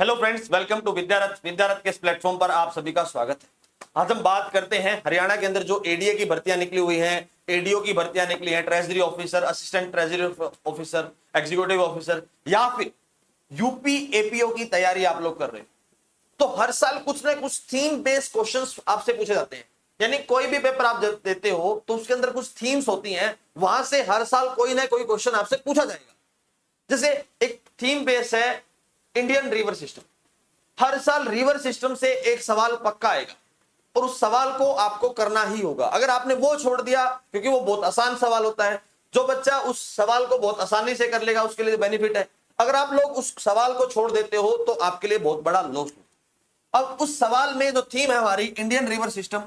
Hello friends, welcome to Vidyarath. Vidyarath के इस platform पर आप सभी का स्वागत है। आज हम बात करते हैं हरियाणा के अंदर जो एडीए की भर्तियां निकली हुई हैं, एडीओ की भर्तियां निकली हैं, treasury officer, assistant treasury officer, executive officer, या फिर यूपी एपीओ की तैयारी आप लोग कर रहे हैं। तो हर साल कुछ ना कुछ थीम बेस्ड क्वेश्चंस आपसे पूछे जाते हैं। यानी कोई भी पेपर आप जब देते हो तो उसके अंदर कुछ थीम्स होती हैं, वहां से हर साल कोई ना कोई क्वेश्चन आपसे पूछा जाएगा। जैसे एक थीम बेस है इंडियन रिवर सिस्टम। हर साल रिवर सिस्टम से एक सवाल पक्का आएगा और उस सवाल को आपको करना ही होगा। अगर आपने वो छोड़ दिया, क्योंकि वो बहुत आसान सवाल होता है, जो बच्चा उस सवाल को बहुत आसानी से कर लेगा उसके लिए बेनिफिट है। अगर आप लोग उस सवाल को छोड़ देते हो तो आपके लिए बहुत बड़ा लॉस हो। अब उस सवाल में जो थीम है हमारी Indian river system,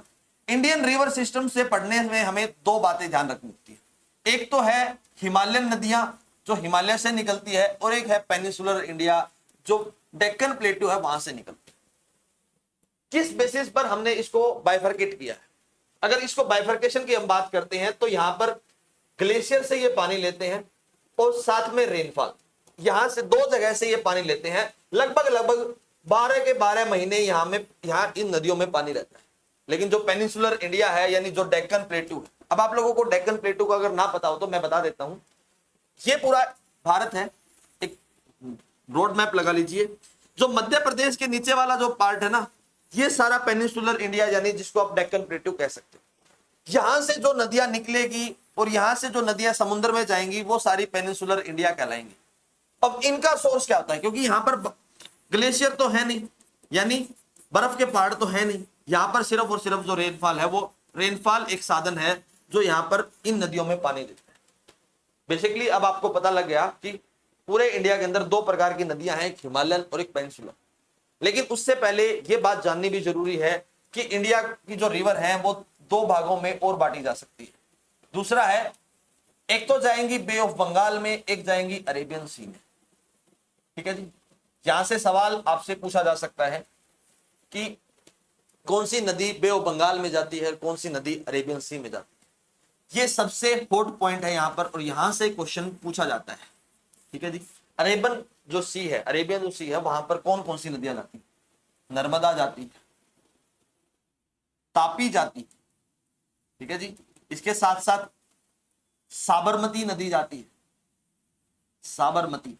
Indian river system से पढ़ने में हमें दो बातें ध्यान रखनी होती है। एक तो है हिमालयन नदियां जो हिमालय से निकलती है, और एक है पेनिसुलर इंडिया जो डेक्कन प्लेटू है वहां से निकलती है। किस बेसिस पर हमने इसको बाइफरकेट किया है? अगर इसको बाइफरकेशन की हम बात करते हैं तो यहां पर ग्लेशियर से ये पानी लेते हैं और साथ में रेनफॉल, यहां से दो जगह से ये पानी लेते हैं। लगभग लगभग 12 के 12 महीने यहां इन नदियों में पानी रहता है। लेकिन जो पेनिसुलर इंडिया है यानी जो डेक्कन प्लेटू है, अब आप लोगों को डेक्कन प्लेटू का अगर ना पता हो तो मैं बता देता हूं। ये पूरा भारत है, एक रोड मैप लगा लीजिए। जो मध्य प्रदेश के नीचे वाला जो पार्ट है ना, ये सारा पेनिसुलर इंडिया यानी जिसको आप डेक्कन प्लेटू कह सकते हो। यहां से जो नदियां निकलेगी और यहां से जो नदियां समुद्र में जाएंगी वो सारी पेनिसुलर इंडिया कहलाएंगी। अब इनका सोर्स क्या होता है? क्योंकि यहां पर ग्लेशियर तो है नहीं, यानी बर्फ के पहाड़ तो है नहीं, यहां पर सिर्फ और सिर्फ जो रेनफॉल है, वो रेनफॉल एक साधन है जो यहां पर इन नदियों में पानी देता है। बेसिकली अब आपको पता लग गया कि पूरे इंडिया के अंदर दो प्रकार की नदियां हैं, एक हिमालयन और एक पेनिसुलर। लेकिन उससे पहले यह बात जाननी भी जरूरी है कि इंडिया की जो रिवर है वो दो भागों में और बांटी जा सकती है। दूसरा है, एक तो जाएंगी बे ऑफ बंगाल में, एक जाएंगी अरेबियन सी में। ठीक है जी। यहां से सवाल आपसे पूछा जा सकता है कि कौन सी नदी बे ऑफ बंगाल में जाती है, कौन सी नदी अरेबियन सी में जाती है। ये सबसे हॉट पॉइंट है यहां पर, और यहां से क्वेश्चन पूछा जाता है। ठीक है जी। अरेबियन जो सी है, अरेबियन जो सी है, वहां पर कौन कौन सी नदियां जाती है? नर्मदा जाती है, तापी जाती है, ठीक है जी। इसके साथ साथ साबरमती नदी जाती है, साबरमती,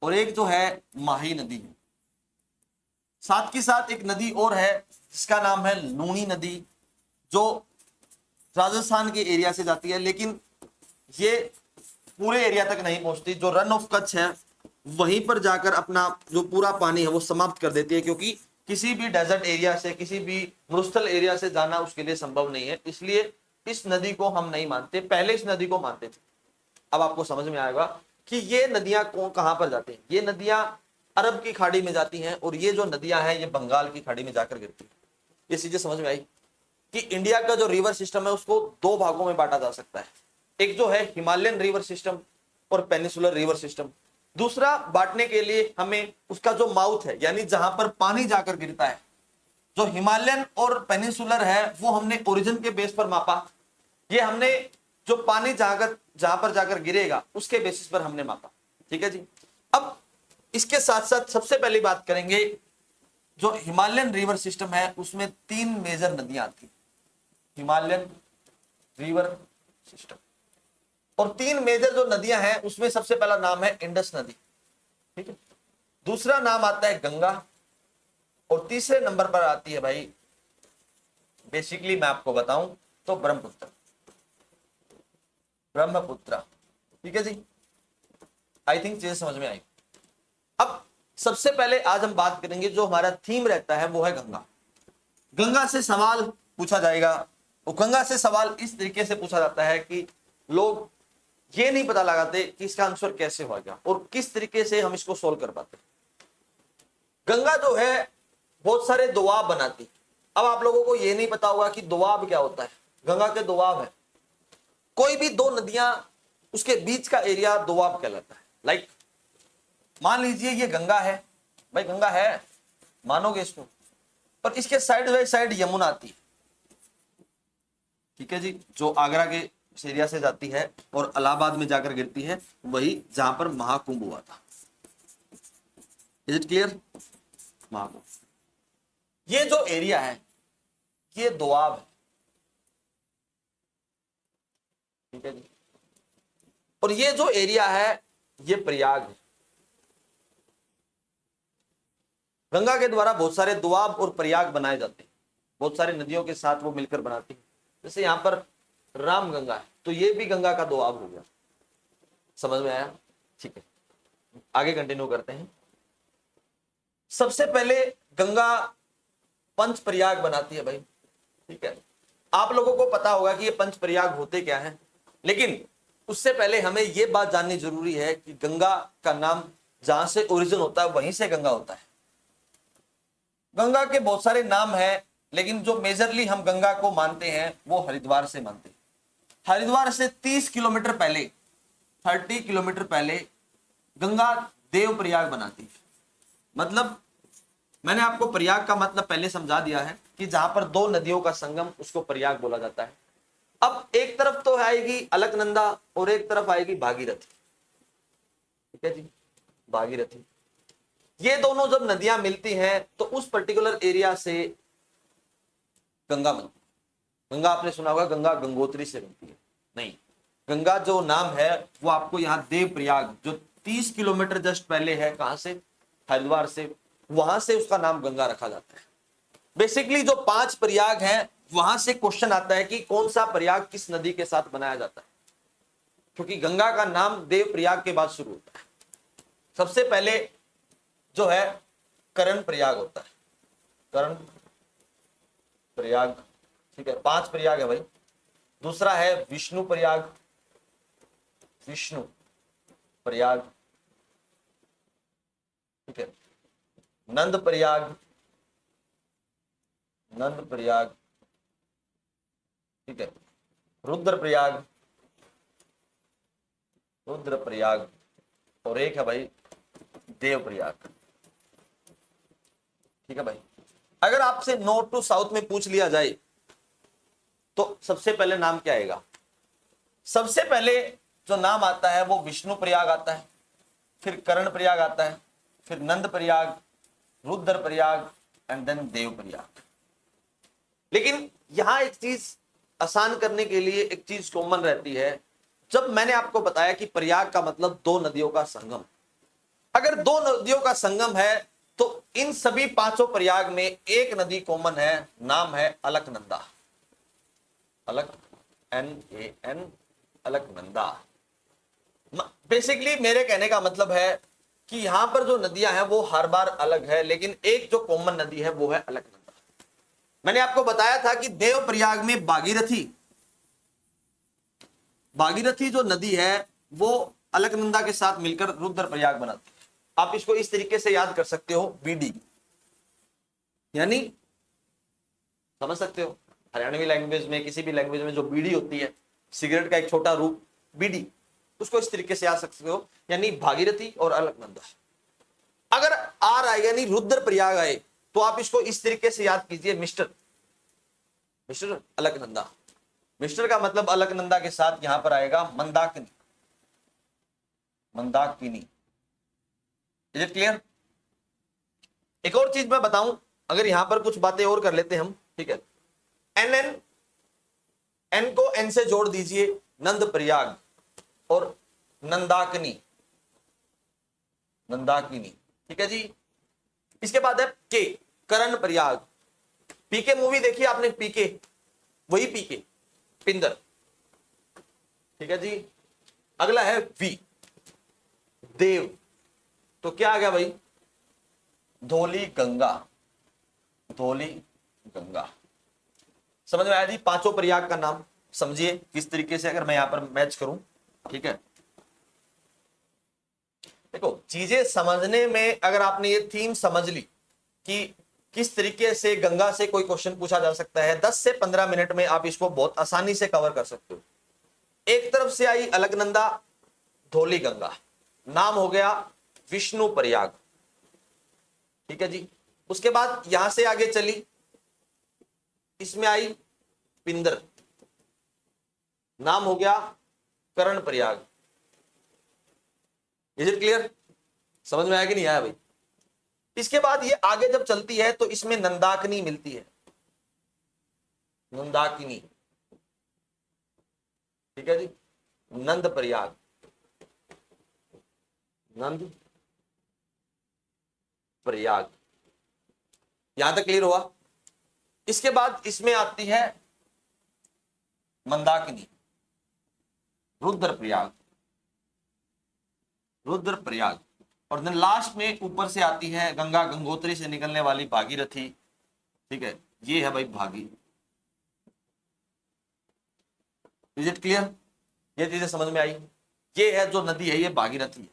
और एक जो है माही नदी है। साथ के साथ एक नदी और है जिसका नाम है लूनी नदी, जो राजस्थान के एरिया से जाती है, लेकिन ये पूरे एरिया तक नहीं पहुंचती। जो रन ऑफ कच्छ है वहीं पर जाकर अपना जो पूरा पानी है वो समाप्त कर देती है, क्योंकि किसी भी डेजर्ट एरिया से, किसी भी मरुस्थल एरिया से जाना उसके लिए संभव नहीं है। इसलिए इस नदी को हम नहीं मानते, पहले इस नदी को मानते थे। अब आपको समझ में आएगा कि ये नदियां कहां पर जाती हैं। ये नदियां अरब की खाड़ी में जाती हैं, और ये जो नदियां हैं ये बंगाल की खाड़ी में जाकर गिरती है। ये चीजें समझ में आई कि इंडिया का जो रिवर सिस्टम है उसको दो भागों में बांटा जा सकता है। एक जो है हिमालयन रिवर सिस्टम और पेनिसुलर रिवर सिस्टम। दूसरा बांटने के लिए हमें उसका जो माउथ है, यानी जहां पर पानी जाकर गिरता है, जो हिमालयन और पेनिसुलर है वो हमने ओरिजिन के बेस पर मापा। ये हमने जो पानी जहां पर जाकर गिरेगा उसके बेसिस पर हमने मापा। ठीक है जी। अब इसके साथ साथ सबसे पहली बात करेंगे, जो हिमालयन रिवर सिस्टम है उसमें 3 मेजर नदियां आती हैं, हिमालयन रिवर सिस्टम। और 3 मेजर जो नदियां हैं उसमें सबसे पहला नाम है इंडस नदी, ठीक है। दूसरा नाम आता है गंगा, और तीसरे नंबर पर आती है भाई, बेसिकली मैं आपको बताऊं तो ब्रह्मपुत्र, ब्रह्मपुत्र। ठीक है जी। आई थिंक चीजें समझ में आई। अब सबसे पहले आज हम बात करेंगे, जो हमारा थीम रहता है वो है गंगा। गंगा से सवाल पूछा जाएगा, और गंगा से सवाल इस तरीके से पूछा जाता है कि लोग ये नहीं पता लगाते कि इसका आंसर कैसे होगा और किस तरीके से हम इसको सोल्व कर पाते। गंगा जो है बहुत सारे दोआब बनाती। अब आप लोगों को ये नहीं पता होगा कि दोआब क्या होता है। गंगा के दोआब है, कोई भी दो नदियां उसके बीच का एरिया दोआब कहलाता है। लाइक मान लीजिए ये गंगा है, भाई गंगा है, मानोगे इसको, पर इसके साइड बाई साइड यमुना आती है। ठीक है जी। जो आगरा के एरिया से जाती है और इलाहाबाद में जाकर गिरती है, वही जहां पर महाकुंभ हुआ था। Is it clear? ये जो एरिया है ये दोआब है, ठीक है जी। और ये जो एरिया है ये प्रयाग है। गंगा के द्वारा बहुत सारे दोआब और प्रयाग बनाए जाते हैं, बहुत सारी नदियों के साथ वो मिलकर बनाती है। जैसे यहां पर राम गंगा है तो ये भी गंगा का दोआब हो गया। समझ में आया? ठीक है, आगे कंटिन्यू करते हैं। सबसे पहले गंगा पंच प्रयाग बनाती है भाई, ठीक है। आप लोगों को पता होगा कि ये पंच प्रयाग होते क्या हैं, लेकिन उससे पहले हमें यह बात जाननी जरूरी है कि गंगा का नाम जहां से ओरिजिन होता है वहीं से गंगा होता है। गंगा के बहुत सारे नाम हैं, लेकिन जो मेजरली हम गंगा को मानते हैं वो हरिद्वार से मानते हैं। हरिद्वार से 30 किलोमीटर पहले, 30 किलोमीटर पहले गंगा देवप्रयाग बनाती है। मतलब मैंने आपको प्रयाग का मतलब पहले समझा दिया है कि जहां पर दो नदियों का संगम उसको प्रयाग बोला जाता है। अब एक तरफ तो आएगी अलकनंदा और एक तरफ आएगी भागीरथी, ठीक है जी, भागीरथी। ये दोनों जब नदियां मिलती हैं तो उस पर्टिकुलर एरिया से गंगा बनती है। गंगा आपने सुना होगा गंगा गंगोत्री से बनती है, नहीं, गंगा जो नाम है वो आपको यहाँ देवप्रयाग जो 30 किलोमीटर जस्ट पहले है, कहां से? हरिद्वार से, वहां से उसका नाम गंगा रखा जाता है। बेसिकली जो 5 प्रयाग हैं वहां से क्वेश्चन आता है कि कौन सा प्रयाग किस नदी के साथ बनाया जाता है, क्योंकि गंगा का नाम देवप्रयाग के बाद शुरू होता है। सबसे पहले जो है करण प्रयाग होता है, करण प्रयाग, ठीक है, 5 प्रयाग है भाई। दूसरा है विष्णु प्रयाग, विष्णु प्रयाग, ठीक है। नंद प्रयाग, नंद प्रयाग, ठीक है। रुद्र प्रयाग, रुद्र प्रयाग, और एक है भाई देव प्रयाग, ठीक है भाई। अगर आपसे नॉर्थ टू साउथ में पूछ लिया जाए तो सबसे पहले नाम क्या आएगा? सबसे पहले जो नाम आता है वो विष्णु प्रयाग आता है, फिर कर्ण प्रयाग आता है, फिर नंद प्रयाग, रुद्र प्रयाग एंड देन देव प्रयाग। लेकिन यहां एक चीज आसान करने के लिए एक चीज कॉमन रहती है। जब मैंने आपको बताया कि प्रयाग का मतलब दो नदियों का संगम, अगर दो नदियों का संगम है तो इन सभी 5 प्रयाग में एक नदी कॉमन है, नाम है अलकनंदा, अलक NAN, अलकनंदा। बेसिकली मेरे कहने का मतलब है कि यहां पर जो नदियां हैं वो हर बार अलग है, लेकिन एक जो कॉमन नदी है वो है अलकनंदा। मैंने आपको बताया था कि देवप्रयाग में भागीरथी, भागीरथी जो नदी है वो अलकनंदा के साथ मिलकर रुद्रप्रयाग बनाती है। आप इसको इस तरीके से याद कर सकते हो, बीडी, यानी समझ सकते हो हरियाणवी लैंग्वेज में, किसी भी लैंग्वेज में जो बीड़ी होती है, सिगरेट का एक छोटा रूप बीडी, उसको इस तरीके से याद सकते हो, यानी भागीरथी और अलकनंदा। अगर आर आए यानी रुद्रप्रयाग आए तो आप इसको इस तरीके से याद कीजिए, मिस्टर, मिस्टर अलकनंदा। मिस्टर का मतलब अलकनंदा के साथ यहां पर आएगा Mandakini, Mandakini. Is it clear? एक और चीज मैं बताऊं, अगर यहां पर कुछ बातें और कर लेते हम, ठीक है। NN, N को N से जोड़ दीजिए, नंद प्रयाग और नंदाकिनी, नंदाकिनी, ठीक है जी। इसके बाद है के, करण प्रयाग। पीके मूवी देखी आपने? पीके, वही पीके, पिंदर, ठीक है जी। अगला है वी, देव। तो क्या आ गया भाई? धौली गंगा, धौली गंगा। समझ में आया जी 5 प्रयाग का नाम? समझिए किस तरीके से अगर मैं यहां पर मैच करूं, ठीक है। देखो चीजें समझने में, अगर आपने ये थीम समझ ली कि किस तरीके से गंगा से कोई क्वेश्चन पूछा जा सकता है, 10 से 15 मिनट में आप इसको बहुत आसानी से कवर कर सकते हो। एक तरफ से आई अलकनंदा, धौली गंगा, नाम हो गया विष्णु प्रयाग, ठीक है जी। उसके बाद यहां से आगे चली, इसमें आई पिंदर, नाम हो गया Karnaprayag. Is it clear? समझ में आया कि नहीं आया भाई? इसके बाद ये आगे जब चलती है तो इसमें नंदाकिनी मिलती है, नंदाकिनी, ठीक है जी। नंद प्रयाग, नंद प्रयाग, यहां तक क्लियर हुआ। इसके बाद इसमें आती है मंदाकिनी, रुद्रप्रयाग, रुद्रप्रयाग, और देन लास्ट में ऊपर से आती है गंगा, गंगोत्री से निकलने वाली भागीरथी, ठीक है। ये है भाई भागी। Is it clear? ये चीजें समझ में आई? ये है जो नदी है, ये भागीरथी है,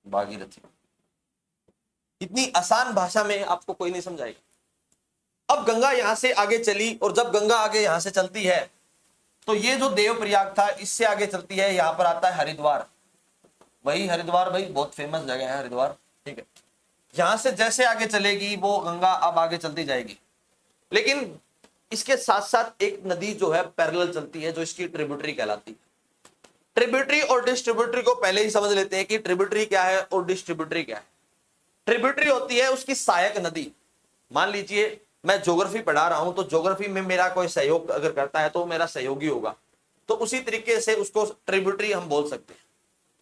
भागीरथी। इतनी आसान भाषा में आपको कोई नहीं समझाएगा। अब गंगा यहां से आगे चली, और जब गंगा आगे यहां से चलती है तो ये जो देवप्रयाग था इससे आगे चलती है, यहां पर आता है हरिद्वार। वही हरिद्वार भाई, बहुत फेमस जगह है हरिद्वार, ठीक है। यहां से जैसे आगे चलेगी वो गंगा अब आगे चलती जाएगी, लेकिन इसके साथ साथ एक नदी जो है पैरेलल चलती है, जो इसकी ट्रिब्यूटरी कहलाती है। ट्रिब्यूटरी और डिस्ट्रीब्यूटरी को पहले ही समझ लेते हैं कि ट्रिब्यूटरी क्या है और डिस्ट्रीब्यूटरी क्या है। ट्रिब्यूटरी होती है उसकी सहायक नदी। मान लीजिए मैं ज्योग्राफी पढ़ा रहा हूं, तो ज्योग्राफी में मेरा कोई सहयोग अगर करता है तो मेरा सहयोगी होगा, तो उसी तरीके से उसको ट्रिब्यूटरी हम बोल सकते हैं,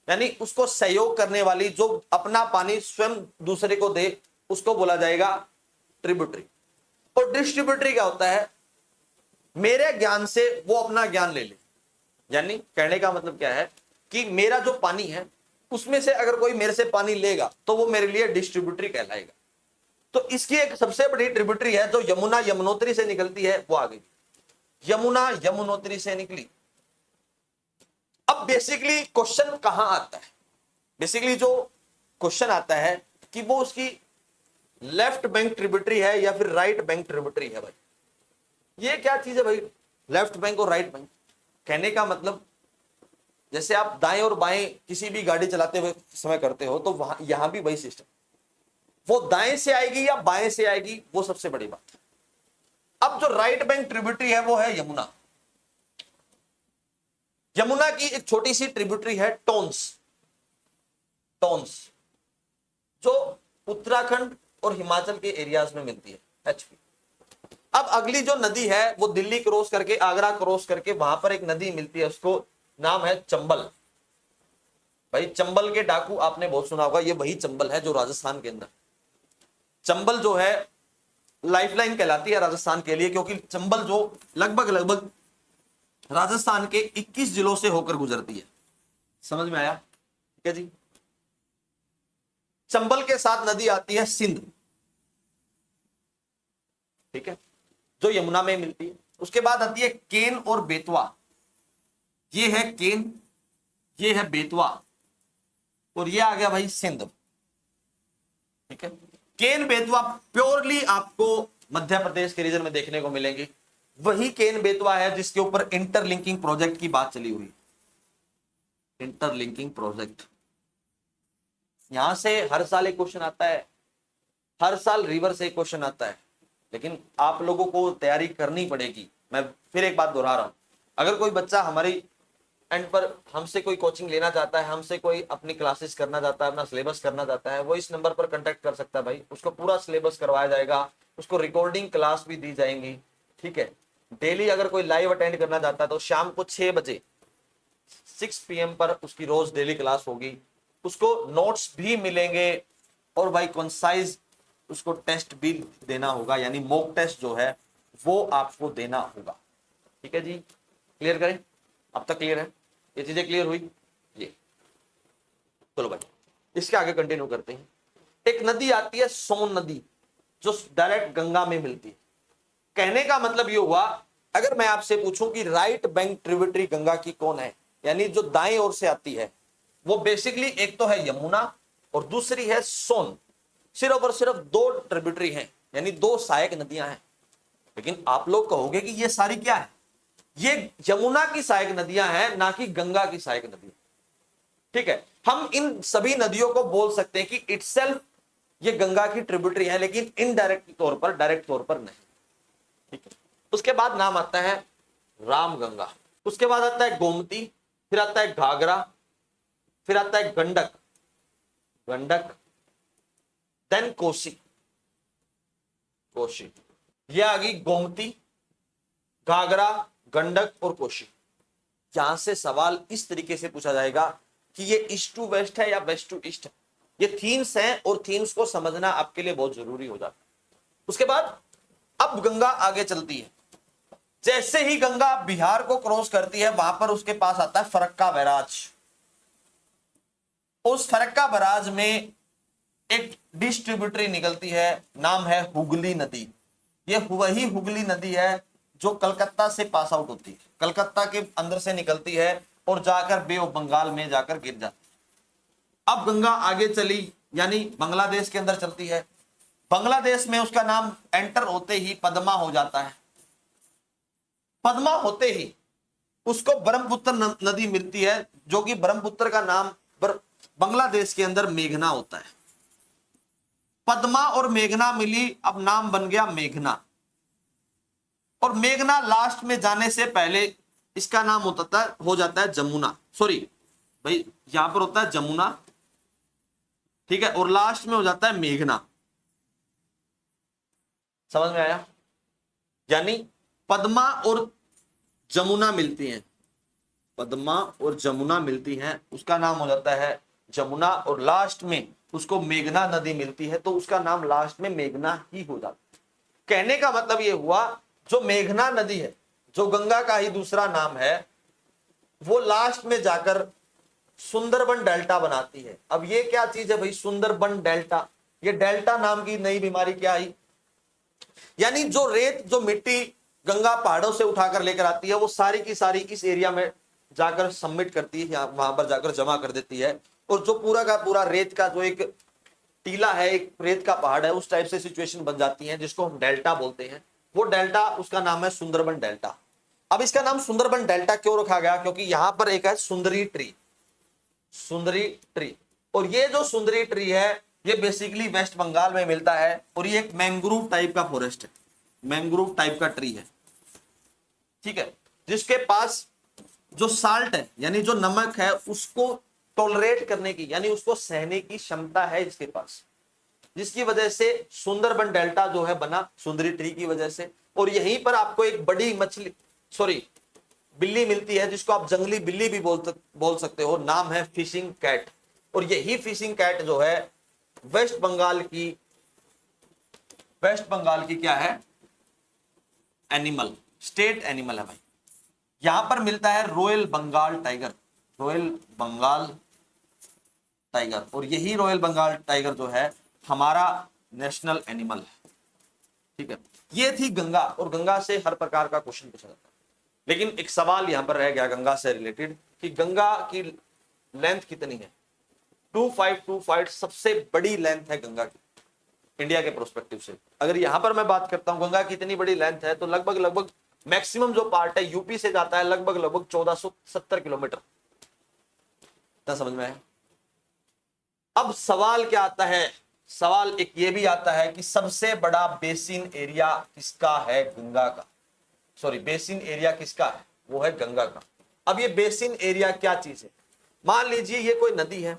यानी उसको सहयोग करने वाली, जो अपना पानी स्वयं दूसरे को दे, उसको बोला जाएगा ट्रिब्यूटरी। और डिस्ट्रीब्यूटरी क्या होता है? मेरे ज्ञान से वो अपना ज्ञान ले ले, यानी कहने का मतलब क्या है कि मेरा जो पानी है उसमें से अगर कोई मेरे से पानी लेगा तो वो मेरे लिए डिस्ट्रीब्यूटरी कहलाएगा। तो इसकी एक सबसे बड़ी ट्रिब्यूटरी है जो यमुना यमुनोत्री से निकलती है, वो आ गई, यमुना यमुनोत्री से निकली। अब बेसिकली क्वेश्चन कहां आता है? बेसिकली जो क्वेश्चन आता है कि वो उसकी लेफ्ट बैंक ट्रिब्यूटरी है या फिर राइट बैंक ट्रिब्यूटरी है। भाई ये क्या चीज है भाई, लेफ्ट बैंक और राइट बैंक? कहने का मतलब जैसे आप दाएं और बाएं किसी भी गाड़ी चलाते हुए समय करते हो, तो वहां यहां भी वही सिस्टम, वो दाएं से आएगी या बाएं से आएगी, वो सबसे बड़ी बात है। अब जो राइट बैंक ट्रिब्यूटरी है वो है यमुना। यमुना की एक छोटी सी ट्रिब्यूटरी है टोन्स, टोन्स, जो उत्तराखंड और हिमाचल के एरियाज में मिलती है, एचपी। अब अगली जो नदी है वो दिल्ली क्रॉस करके, आगरा क्रॉस करके वहां पर एक नदी मिलती है, उसको नाम है चंबल। भाई चंबल के डाकू आपने बहुत सुना होगा, ये वही चंबल है जो राजस्थान के अंदर, चंबल जो है लाइफलाइन कहलाती है राजस्थान के लिए, क्योंकि चंबल जो लगभग राजस्थान के 21 जिलों से होकर गुजरती है। समझ में आया? ठीक है जी। चंबल के साथ नदी आती है सिंध, ठीक है, जो यमुना में मिलती है। उसके बाद आती है केन और बेतवा, ये है केन, ये है बेतवा, और ये आ गया भाई सिंध, ठीक है। केन बेतवा प्योरली आपको मध्य प्रदेश के रीजन में देखने को मिलेंगे। वही केन बेतवा है जिसके ऊपर इंटरलिंकिंग प्रोजेक्ट की बात चली हुई, इंटरलिंकिंग प्रोजेक्ट। यहां से हर साल एक क्वेश्चन आता है, हर साल रिवर से एक क्वेश्चन आता है, लेकिन आप लोगों को तैयारी करनी पड़ेगी। मैं फिर एक बात दोहरा रहा हूं, अगर कोई बच्चा हमारी एंड पर हमसे कोई कोचिंग लेना चाहता है, हमसे कोई अपनी क्लासेस करना चाहता है, अपना सिलेबस करना चाहता है, वो इस नंबर पर कांटेक्ट कर सकता है भाई। उसको पूरा सिलेबस करवाया जाएगा, उसको रिकॉर्डिंग क्लास भी दी जाएंगी, ठीक है। डेली अगर कोई लाइव अटेंड करना चाहता है तो शाम को 6 बजे 6 PM पर उसकी रोज डेली क्लास होगी। उसको नोट्स भी मिलेंगे और भाई कंसाइज उसको टेस्ट भी देना होगा, यानी मॉक टेस्ट जो है वो आपको देना होगा, ठीक है जी। क्लियर करें? अब तक क्लियर है? ये चीजें क्लियर हुई? ये चलो भाई इसके आगे कंटिन्यू करते हैं। एक नदी आती है सोन नदी, जो डायरेक्ट गंगा में मिलती है। कहने का मतलब ये हुआ, अगर मैं आपसे पूछूं कि राइट बैंक ट्रिब्यूटरी गंगा की कौन है, यानी जो दाएं ओर से आती है, वो बेसिकली एक तो है यमुना और दूसरी है सोन। सिर्फ और सिर्फ 2 ट्रिब्यूटरी हैं, यानी 2 सहायक नदियां हैं। लेकिन आप लोग कहोगे कि ये सारी क्या है? ये यमुना की सहायक नदियां हैं, ना कि गंगा की सहायक नदियां, ठीक है। हम इन सभी नदियों को बोल सकते हैं कि इटसेल्फ ये गंगा की ट्रिब्यूटरी है, लेकिन इनडायरेक्ट तौर पर, डायरेक्ट तौर पर नहीं, ठीक है। उसके बाद नाम आता है रामगंगा, उसके बाद आता है गोमती, फिर आता है घाघरा, फिर आता है गंडक, गंडक, देन कोसी, कोशी, ये आ गई गोमती, घाघरा, गंडक और कोशी। यहां से सवाल इस तरीके से पूछा जाएगा कि ये ईस्ट टू वेस्ट है या वेस्ट टू ईस्ट है। ये थीम्स हैं और थीम्स को समझना आपके लिए बहुत जरूरी हो जाता है। उसके बाद अब गंगा आगे चलती है। जैसे ही गंगा बिहार को क्रॉस करती है, वहां पर उसके पास आता है फरक्का बैराज। उस फरक्का बैराज में एक डिस्ट्रीब्यूटरी निकलती है, नाम है हुगली नदी। ये वही हुगली नदी है जो कलकत्ता से पास आउट होती है, कलकत्ता के अंदर से निकलती है और जाकर बे ऑफ बंगाल में जाकर गिर जाती है। अब गंगा आगे चली, यानी बांग्लादेश के अंदर चलती है। बांग्लादेश में उसका नाम एंटर होते ही पद्मा हो जाता है। पद्मा होते ही उसको ब्रह्मपुत्र नदी मिलती है, जो कि ब्रह्मपुत्र का नाम बांग्लादेश के अंदर मेघना होता है। पद्मा और मेघना मिली, अब नाम बन गया मेघना। और मेघना लास्ट में जाने से पहले इसका नाम हो जाता है जमुना। सॉरी भाई, यहां पर होता है जमुना, ठीक है, और लास्ट में हो जाता है मेघना। समझ में आया? यानी पद्मा और जमुना मिलती हैं, पद्मा और जमुना मिलती हैं, उसका नाम हो जाता है जमुना। और लास्ट में उसको मेघना नदी मिलती है, तो उसका नाम लास्ट में मेघना ही हो जाता है। कहने का मतलब यह हुआ, जो मेघना नदी है, जो गंगा का ही दूसरा नाम है, वो लास्ट में जाकर सुंदरबन डेल्टा बनाती है। अब ये क्या चीज है भाई, सुंदरबन डेल्टा? ये डेल्टा नाम की नई बीमारी क्या आई? यानी जो रेत, जो मिट्टी गंगा पहाड़ों से उठाकर लेकर आती है, वो सारी की सारी इस एरिया में जाकर सबमिट करती है, वहां पर जाकर जमा कर देती है। और जो पूरा का पूरा रेत का जो एक टीला है, एक रेत का पहाड़ है, उस टाइप से सिचुएशन बन जाती है, जिसको हम डेल्टा बोलते हैं। वो डेल्टा, उसका नाम है सुंदरबन डेल्टा। अब इसका नाम सुंदरबन डेल्टा क्यों रखा गया? क्योंकि यहां पर एक है सुंदरी ट्री, सुंदरी ट्री। और ये जो सुंदरी ट्री है, ये बेसिकली वेस्ट बंगाल में मिलता है, और ये एक मैंग्रोव टाइप का फॉरेस्ट है, मैंग्रोव टाइप का ट्री है, ठीक है, जिसके पास जो साल्ट है, यानी जो नमक है, उसको टॉलरेट करने की, यानी उसको सहने की क्षमता है इसके पास, जिसकी वजह से सुंदरबन डेल्टा जो है बना, सुंदरी ट्री की वजह से। और यहीं पर आपको एक बड़ी मछली, सॉरी बिल्ली मिलती है, जिसको आप जंगली बिल्ली भी बोल सकते हो, नाम है फिशिंग कैट। और यही फिशिंग कैट जो है वेस्ट बंगाल की क्या है, एनिमल, स्टेट एनिमल है भाई। यहां पर मिलता है royal Bengal tiger, royal Bengal tiger. और यही रॉयल बंगाल टाइगर जो है हमारा नेशनल एनिमल है, ठीक है। ये थी गंगा, और गंगा से हर प्रकार का क्वेश्चन पूछा जाता है। लेकिन एक सवाल यहां पर रह गया गंगा से रिलेटेड, कि गंगा की लेंथ कितनी है? 2525 सबसे बड़ी लेंथ है गंगा की, इंडिया के प्रोस्पेक्टिव से। अगर यहां पर मैं बात करता हूं गंगा की इतनी बड़ी लेंथ है, तो लगभग मैक्सिमम जो पार्ट है यूपी से जाता है, लगभग 1470 किलोमीटर। इतना समझ में है? अब सवाल क्या आता है? सवाल एक ये भी आता है कि सबसे बड़ा बेसिन एरिया किसका है? गंगा का। सॉरी, बेसिन एरिया किसका है? वो है गंगा का। अब ये बेसिन एरिया क्या चीज है? मान लीजिए ये कोई नदी है,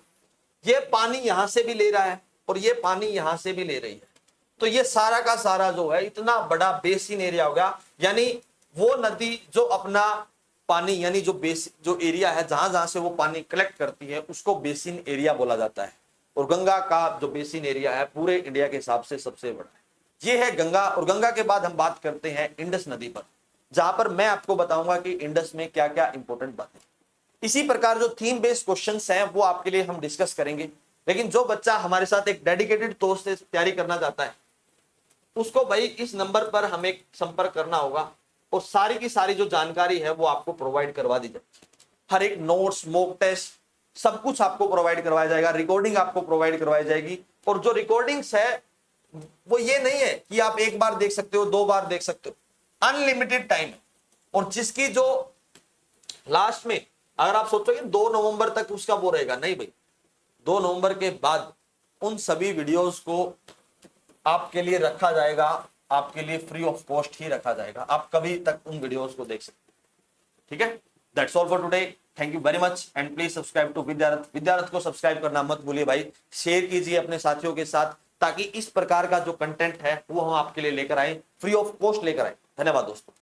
ये पानी यहां से भी ले रहा है और ये पानी यहां से भी ले रही है, तो ये सारा का सारा जो है इतना बड़ा बेसिन एरिया हो गया। यानी वो नदी जो अपना पानी, यानी जो एरिया है जहां जहां से वो पानी कलेक्ट करती है, उसको बेसिन एरिया बोला जाता है। और गंगा का जो बेसिन एरिया है पूरे इंडिया के हिसाब से सबसे बड़ा है। ये है गंगा। और गंगा के बाद हम बात करते हैं इंडस नदी पर, जहां पर मैं आपको बताऊंगा कि इंडस में क्या क्या इंपॉर्टेंट बातें। इसी प्रकार जो थीम बेस्ड क्वेश्चंस हैं वो आपके लिए हम डिस्कस करेंगे। लेकिन जो बच्चा हमारे साथ एक डेडिकेटेड तौर से तैयारी करना चाहता है, उसको भाई इस नंबर पर हमें संपर्क करना होगा, और सारी की सारी जो जानकारी है वो आपको प्रोवाइड करवा दी जाएगी। हर एक नोट्स, मॉक टेस्ट, सब कुछ आपको प्रोवाइड करवाया जाएगा, रिकॉर्डिंग आपको प्रोवाइड करवाई जाएगी। और जो रिकॉर्डिंग्स है वो ये नहीं है कि आप एक बार देख सकते हो, 2 बार देख सकते हो, अनलिमिटेड टाइम है। और जिसकी जो लास्ट में, अगर आप सोचोगे 2 नवंबर तक उसका वो रहेगा, नहीं भाई, 2 नवंबर के बाद उन सभी वीडियोस को आपके लिए रखा जाएगा, आपके लिए फ्री ऑफ कॉस्ट ही रखा जाएगा। आप कभी तक उन वीडियोस को देख सकते, ठीक है। That's all for today, thank you very much and please subscribe to Vidyarath. Vidyarath को सब्सक्राइब करना मत भूलिए भाई, शेयर कीजिए अपने साथियों के साथ, ताकि इस प्रकार का जो कंटेंट है वो हम आपके लिए लेकर आए, फ्री ऑफ कॉस्ट लेकर आए। धन्यवाद दोस्तों।